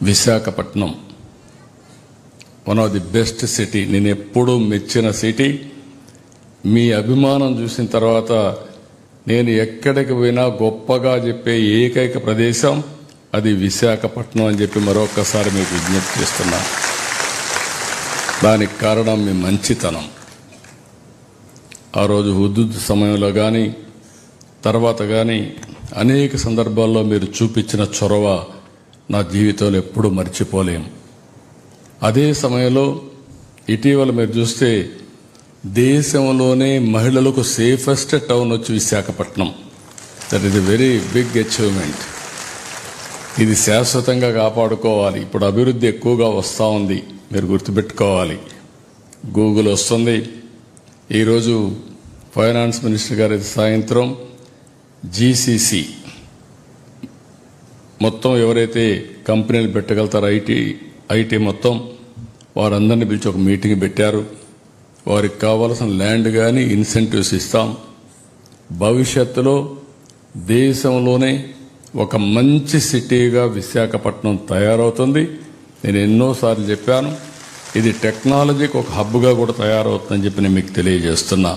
Visakhapatnam one of the best city. నేను ఎప్పుడూ మెచ్చిన సిటీ. మీ అభిమానం చూసిన తర్వాత నేను ఎక్కడికి పోయినా గొప్పగా చెప్పే ఏకైక ప్రదేశం అది విశాఖపట్నం అని చెప్పి మరొకసారి మీకు విజ్ఞప్తి చేస్తున్నా. దానికి కారణం మీ మంచితనం. ఆ రోజు హుద్దుద్ సమయంలో కానీ తర్వాత కానీ అనేక సందర్భాల్లో మీరు చూపించిన చొరవ నా జీవితంలో ఎప్పుడూ మర్చిపోలేం. అదే సమయంలో ఇటీవల మీరు చూస్తే దేశంలోనే మహిళలకు సేఫెస్ట్ టౌన్ వచ్చి Visakhapatnam. That is a very big achievement. ఇది శాశ్వతంగా కాపాడుకోవాలి. ఇప్పుడు అభివృద్ధి ఎక్కువగా వస్తూ ఉంది, మీరు గుర్తుపెట్టుకోవాలి. గూగుల్ వస్తుంది. ఈరోజు ఫైనాన్స్ మినిస్టర్ గారి సాయంత్రం జీసీసీ మొత్తం ఎవరైతే కంపెనీలు పెట్టగలుగుతారో ఐటీ మొత్తం వారందరినీ పిలిచి ఒక మీటింగ్ పెట్టారు. వారికి కావాల్సిన ల్యాండ్ కానీ ఇన్సెంటివ్స్ ఇస్తాం. భవిష్యత్తులో దేశంలోనే ఒక మంచి సిటీగా విశాఖపట్నం తయారవుతుంది. నేను ఎన్నోసార్లు చెప్పాను, ఇది టెక్నాలజీకి ఒక హబ్గా కూడా తయారవుతుందని చెప్పి నేను మీకు తెలియజేస్తున్నా.